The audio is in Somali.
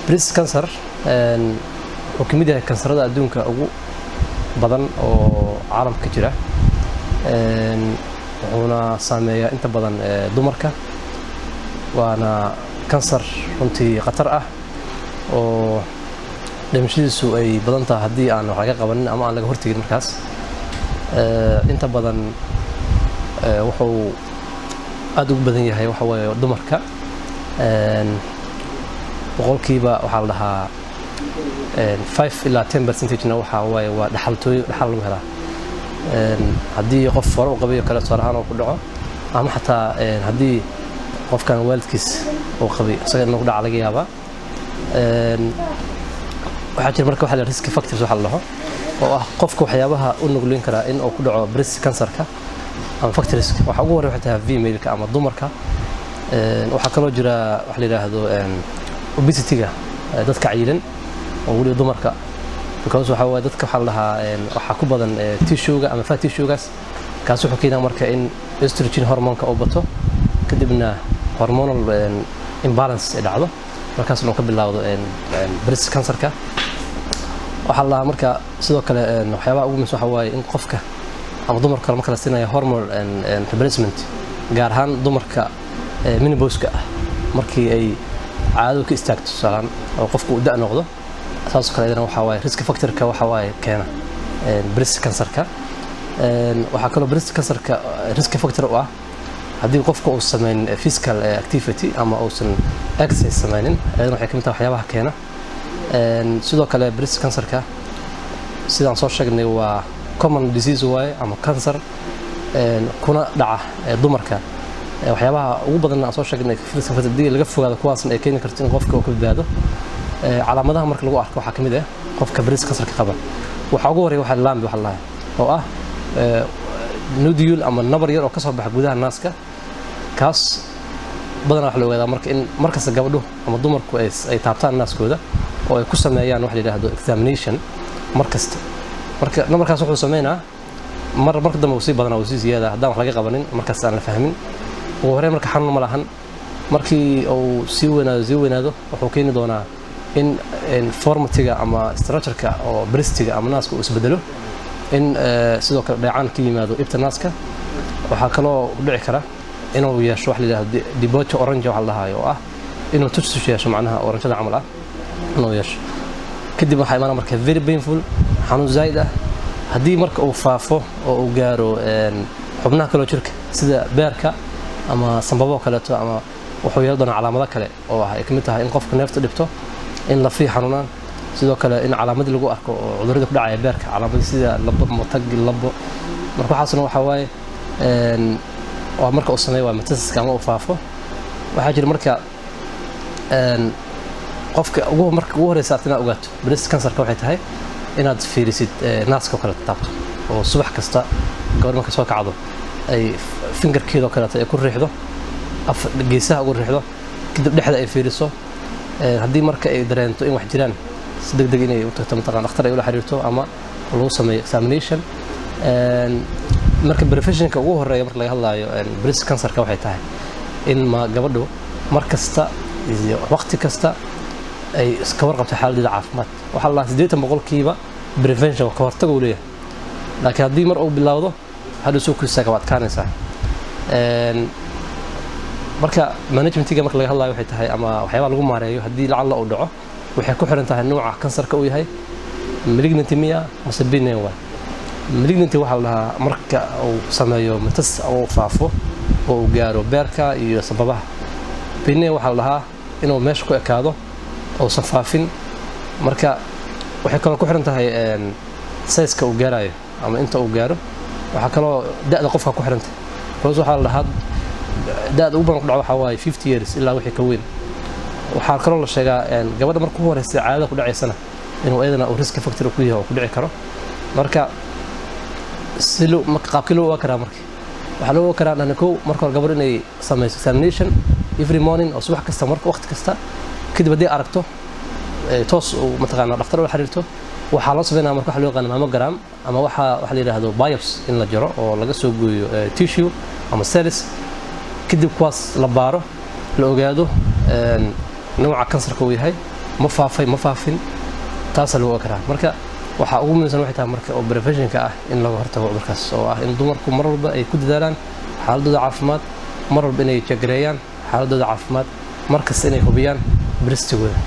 breast cancer oo kamid yahay kansarada adduunka ugu badan oo caalamka ka jira wuxuuna saameeyaa inta badan dumarka waana kansar runtii khatar ah oo dhimashadiisu ay badan tahay haddii aan wax laga qabanin ama aan laga hortagin markaas inta badan wuxuu aad ugu badan yahay waxa weeye dumarka boqolkiiba waxaa la dhahaa 5 ilaa 10% na waxa weeye waa dhaxal lagu helaa haddii qof hore u qabayo kale tusaale ahaan oo ku dhaco ama xataa haddii qofkan waalidkiis uu qabay isaga inuu ku dhaco laga yaabaa waxaa jira marka waxa la risk factors waxa la dhaho oo ah qofka waxyaabaha u nugleyn kara in uu ku dhaco breast cancer-ka ama factors waxa ugu horeeya waxa female-ka ama dumarka waxa kaloo jira wax la yiraahdo obesity-ga dadka cayilan oo wali dumarka because waxa waa dadka waxa la dhahaa waxa ku badan tissue-ga ama fat tissue-gaas kaas wuxuu keenaa marka in estrogen hormoonka uu bato kadibna hormonal imbalance ay dhacdo markaas uu ka bilaawdo breast cancer-ka waxa la marka sidoo kale waxyaabaha ugu muhiimsan waxa waaye in qofka ama dumarka marka la siinayo hormone replacement gaar ahaan dumarka menopause-ka ah markii ay caado ka istaagto salaan oo qofku u da' noqdo taas kale waxa waaye risk factor-ka waxa waaye keena breast cancer-ka waxa kale breast cancer-ka risk factor u ah haddii qofku uu sameyn physical activity ama uusan exercise sameynin ayadana waxay kamid tahay waxyaabaha keena sidoo kale breast cancer-ka sidaan soo sheegnay waa common disease waaye ama cancer kuna dhaca dumarka waxyaabaha ugu badan aan soo sheegnay risk factor dii laga fogaado kuwaasna ay keeni karto in qofka uu ka badbaado calaamadaha marka lagu arko waxa kamid ah qofka breast cancer-ka qaba waxa ugu horeeya waxa lambi waxa la oo ah nodule ama nabar yar oo ka soo baxa gudaha naaska kaas badan waxa la ogaadaa marka in markasta gabadhu ama dumarku ay taabtaan naaskooda oo ay ku sameeyaan wax la yiraahdo examination markasta marka nabarkaas wuxuu sameeynaa marka dambe uu sii badanaa uu sii ziyaada haddaan wax laga qabanin markaas aan la fahmin ugu horreyn marka xanuun ma lahan markii uu sii weynaado wuxuu keeni doonaa in formatiga ama structure-ka oo breast-iga ama naaska uu isbedelo in sidoo kale dheecaan ka yimaado ibta naaska waxaa kaloo dhici kara inuu yeesho wax la yiraahdo debauch orange waxa la dhahayo oo ah inuu tush yeesho macnaha oranjada camal ah inuu yeesho kadib waxa imaanaa marka very painful xanuun zaid ah haddii marka uu faafo oo uu gaaro xubnaha kale jirka sida beerka ama sanbabo kaleeto ama wuxuu yeelan doonaa calaamado kale oo ah ay kamid tahay in qofka neefta dhibto in la fiix xanuunaan sidoo kale in calaamad lagu arko oo cudurrada ku dhacaya beerka calaamad sida labo matag labo marka waxaasna waxa waaye waa marka uu sameeyo waa metastasis ama uu faafo waxa jira marka qofka marka ugu horeysa aad ogaato breast cancer-ka waxay tahay inaad fiirisid naaska kala taabto oo subax kasta gabar marka soo kacdo ay fingerkeeda kala ay ku riixdo geesaha ugu riixdo kadib dhexda ay fiiriso haddii marka ay dareento in wax jiraan si degdeg inay u tagto mataqaan dhakhtar ay ula xiriirto ama lagu sameeyo examination marka professionka ugu horeeya marka laga hadlayo breast cancer-ka waxay tahay in gabadhu mar kasta iyo waqti kasta ay iska warqabto xaaladda caafimaad waxa la 80% prevention ka hortag uu leeyahay laakiin haddii mar uu bilowdo hadda soo kusaga waad kaanaysaa marka management-iga marka laga hadlayo waxay tahay ama waxyaabaha lagu maareeyo haddii lacala uu dhaco waxay ku xiran tahay nooca kansarka uu yahay malignant miya mise benign waa malignant waxa la dhahaa marka uu sameeyo metastasis oo faafo oo gaaro beerka iyo sababaha benign waxa la dhahaa inuu meesha ku ekaado oo safaafin marka waxay kala ku xiran tahay size-ka uu gaarayo ama inta uu gaaro waxa kale da'da qofka ku xiran tahay waxa la dhahaa da'da ugu badan ku dhaco waxa waaye 50 years ilaa wixii ka weyn waxa kaloo la sheegaa gabadha markuu horeysa caadada ku dhacaysana inuu ayadana uu risk factor ku yahay oo ku dhici karo marka silo qaabkii loo waa karaa markii waxa loo karaa marka gabadha inay sameyso examination every morning oo subax kasta marka waqti kasta kadib haddii aragto toos uu mataqaana dhakhtar ula xiriirto waxaa loo sameynaa marka waxa loo yaqaan mammogram ama waxa la yiraahdo biopsy in la jaro oo laga soo gooyo tissue ama cells kadib kuwaas la baaro la ogaado nooca kansarka uu yahay ma faafay ma faafin taas lagu ogaa marka waxa ugu muhiimsan waxay tahay marka oo preventionka ah in laga hortago cudurkaas oo ah in dumarku mar walba ay ku dadaalaan xaaladooda caafimaad mar walba inay jagreeyaan xaaladooda caafimaad markasta inay hubiyaan breastigooda